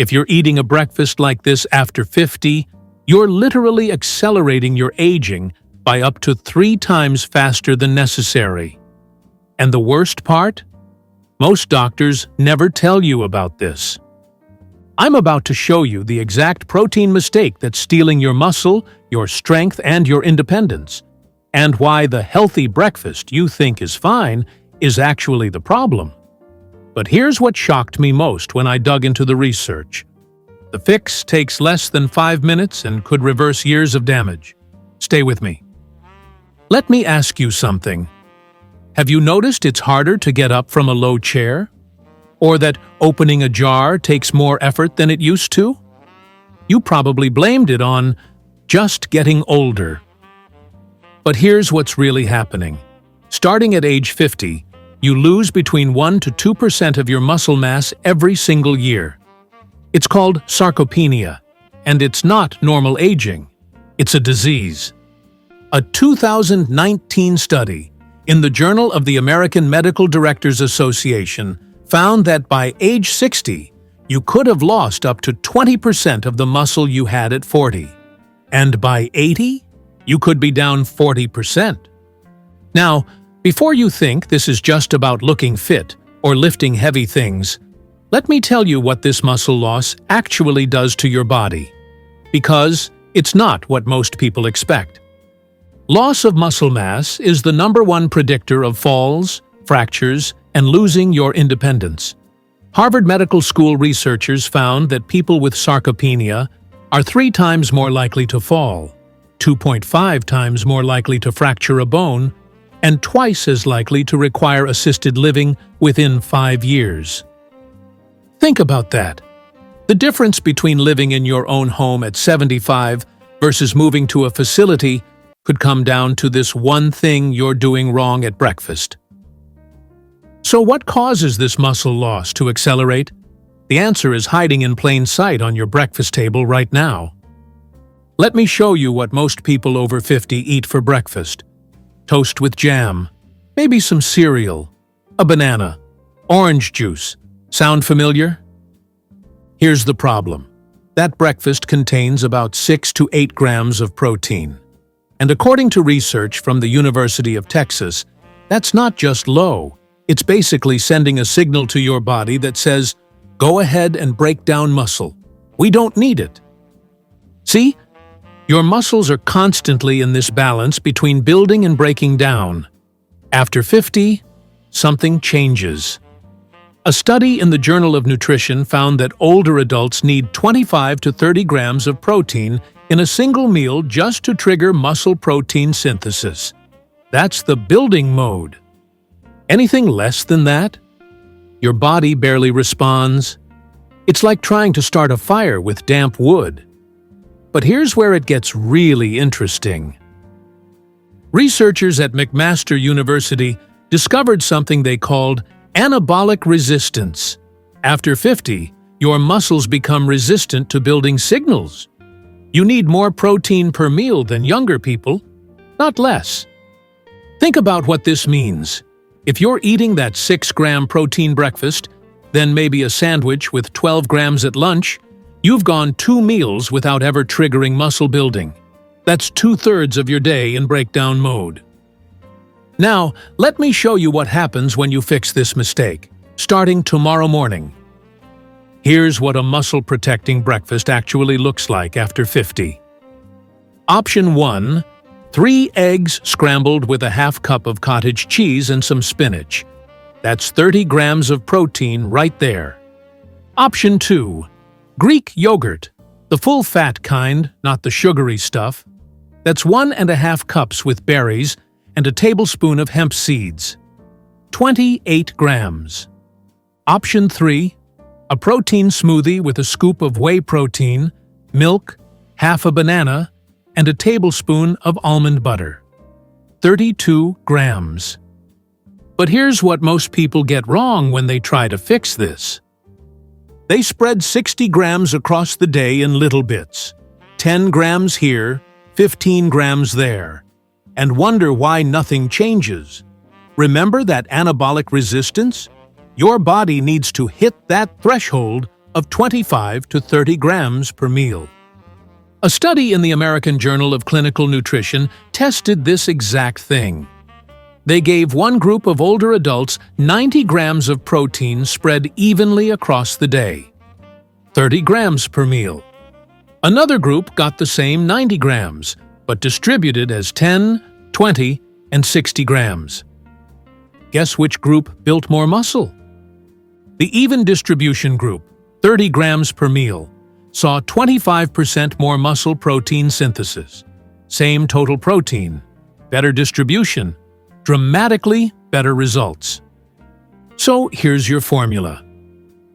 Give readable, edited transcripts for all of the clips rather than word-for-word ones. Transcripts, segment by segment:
If you're eating a breakfast like this after 50, you're literally accelerating your aging by up to 3 times faster than necessary. And the worst part? Most doctors never tell you about this. I'm about to show you the exact protein mistake that's stealing your muscle, your strength, and your independence, and why the healthy breakfast you think is fine is actually the problem. But here's what shocked me most when I dug into the research. The fix takes less than 5 minutes and could reverse years of damage. Stay with me. Let me ask you something. Have you noticed it's harder to get up from a low chair? Or that opening a jar takes more effort than it used to? You probably blamed it on just getting older. But here's what's really happening. Starting at age 50, you lose between 1 to 2% of your muscle mass every single year. It's called sarcopenia, and it's not normal aging. It's a disease. A 2019 study in the Journal of the American Medical Directors Association found that by age 60, you could have lost up to 20% of the muscle you had at 40. And by 80, you could be down 40%. Now, before you think this is just about looking fit or lifting heavy things, let me tell you what this muscle loss actually does to your body. Because it's not what most people expect. Loss of muscle mass is the #1 predictor of falls, fractures, and losing your independence. Harvard Medical School researchers found that people with sarcopenia are 3 times more likely to fall, 2.5 times more likely to fracture a bone, and twice as likely to require assisted living within 5 years. Think about that. The difference between living in your own home at 75 versus moving to a facility could come down to this one thing you're doing wrong at breakfast. So what causes this muscle loss to accelerate? The answer is hiding in plain sight on your breakfast table right now. Let me show you what most people over 50 eat for breakfast. Toast with jam, maybe some cereal, a banana, orange juice. Sound familiar? Here's the problem. That breakfast contains about 6 to 8 grams of protein. And according to research from the University of Texas, that's not just low. It's basically sending a signal to your body that says, go ahead and break down muscle. We don't need it. See? Your muscles are constantly in this balance between building and breaking down. After 50, something changes. A study in the Journal of Nutrition found that older adults need 25 to 30 grams of protein in a single meal just to trigger muscle protein synthesis. That's the building mode. Anything less than that? Your body barely responds. It's like trying to start a fire with damp wood. But here's where it gets really interesting. Researchers at McMaster University discovered something they called anabolic resistance. After 50, your muscles become resistant to building signals. You need more protein per meal than younger people, not less. Think about what this means. If you're eating that 6-gram protein breakfast, then maybe a sandwich with 12 grams at lunch, you've gone 2 meals without ever triggering muscle building. That's 2/3 of your day in breakdown mode. Now, let me show you what happens when you fix this mistake, starting tomorrow morning. Here's what a muscle-protecting breakfast actually looks like after 50. Option 1. 3 eggs scrambled with a half cup of cottage cheese and some spinach. That's 30 grams of protein right there. Option 2. Greek yogurt, the full-fat kind, not the sugary stuff. That's 1.5 cups with berries and a tablespoon of hemp seeds. 28 grams. Option 3. A protein smoothie with a scoop of whey protein, milk, half a banana, and a tablespoon of almond butter. 32 grams. But here's what most people get wrong when they try to fix this. They spread 60 grams across the day in little bits, 10 grams here, 15 grams there, and wonder why nothing changes. Remember that anabolic resistance? Your body needs to hit that threshold of 25 to 30 grams per meal. A study in the American Journal of Clinical Nutrition tested this exact thing. They gave one group of older adults 90 grams of protein spread evenly across the day, 30 grams per meal. Another group got the same 90 grams, but distributed as 10, 20, and 60 grams. Guess which group built more muscle? The even distribution group, 30 grams per meal, saw 25% more muscle protein synthesis. Same total protein, better distribution, dramatically better results. So here's your formula.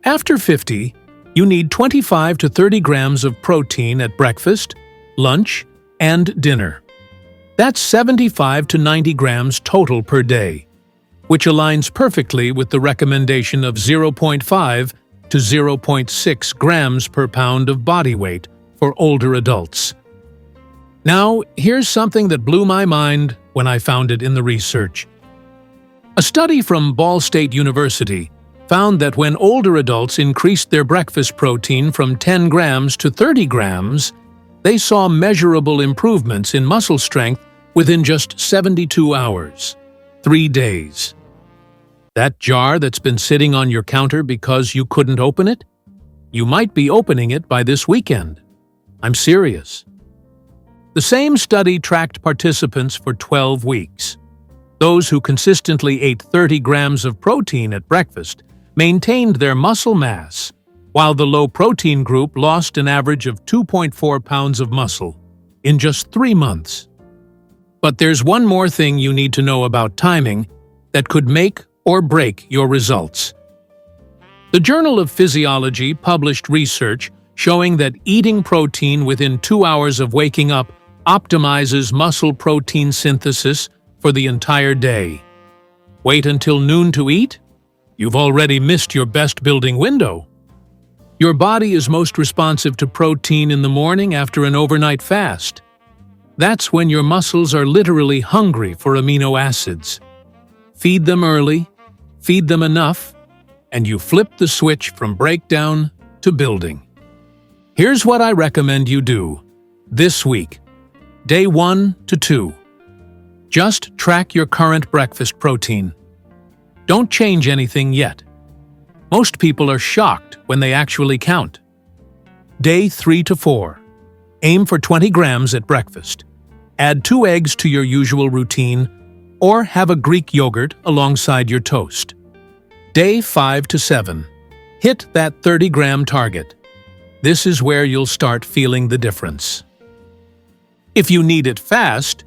After 50, you need 25 to 30 grams of protein at breakfast, lunch, and dinner. That's 75 to 90 grams total per day, which aligns perfectly with the recommendation of 0.5 to 0.6 grams per pound of body weight for older adults. Now, here's something that blew my mind when I found it in the research. A study from Ball State University found that when older adults increased their breakfast protein from 10 grams to 30 grams, they saw measurable improvements in muscle strength within just 72 hours, 3 days. That jar that's been sitting on your counter because you couldn't open it? You might be opening it by this weekend. I'm serious. The same study tracked participants for 12 weeks. Those who consistently ate 30 grams of protein at breakfast maintained their muscle mass, while the low-protein group lost an average of 2.4 pounds of muscle in just 3 months. But there's one more thing you need to know about timing that could make or break your results. The Journal of Physiology published research showing that eating protein within 2 hours of waking up optimizes muscle protein synthesis for the entire day. Wait until noon to eat? You've already missed your best building window. Your body is most responsive to protein in the morning after an overnight fast. That's when your muscles are literally hungry for amino acids. Feed them early, feed them enough, and you flip the switch from breakdown to building. Here's what I recommend you do this week. Day 1 to 2. Just track your current breakfast protein. Don't change anything yet. Most people are shocked when they actually count. Day 3 to 4. Aim for 20 grams at breakfast. Add 2 eggs to your usual routine, or have a Greek yogurt alongside your toast. Day 5 to 7. Hit that 30-gram target. This is where you'll start feeling the difference. If you need it fast,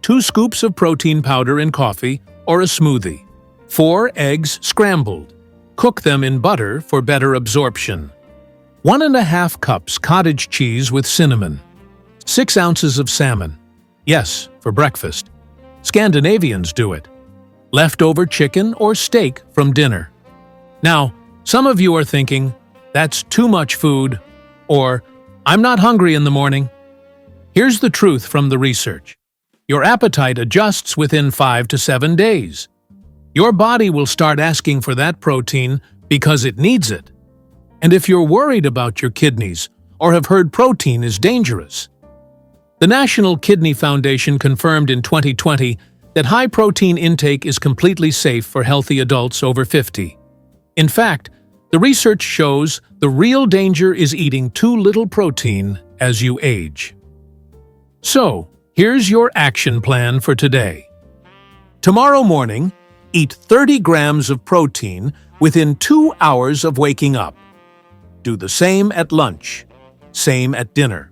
2 scoops of protein powder in coffee or a smoothie. 4 eggs scrambled. Cook them in butter for better absorption. 1½ cups cottage cheese with cinnamon. 6 ounces of salmon. Yes, for breakfast. Scandinavians do it. Leftover chicken or steak from dinner. Now, some of you are thinking, that's too much food, or I'm not hungry in the morning. Here's the truth from the research. Your appetite adjusts within 5 to 7 days. Your body will start asking for that protein because it needs it. And if you're worried about your kidneys or have heard protein is dangerous, the National Kidney Foundation confirmed in 2020 that high protein intake is completely safe for healthy adults over 50. In fact, the research shows the real danger is eating too little protein as you age. So, here's your action plan for today. Tomorrow morning, eat 30 grams of protein within 2 hours of waking up. Do the same at lunch, same at dinner.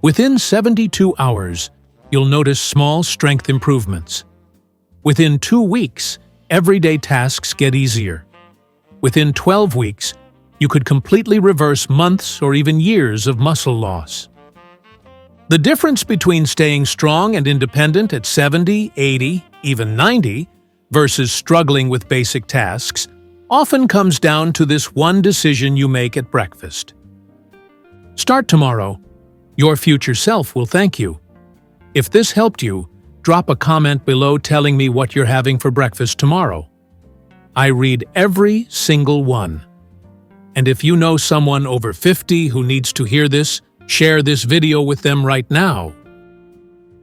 Within 72 hours, you'll notice small strength improvements. Within 2 weeks, everyday tasks get easier. Within 12 weeks, you could completely reverse months or even years of muscle loss. The difference between staying strong and independent at 70, 80, even 90 versus struggling with basic tasks often comes down to this one decision you make at breakfast. Start tomorrow. Your future self will thank you. If this helped you, drop a comment below telling me what you're having for breakfast tomorrow. I read every single one. And if you know someone over 50 who needs to hear this, share this video with them right now.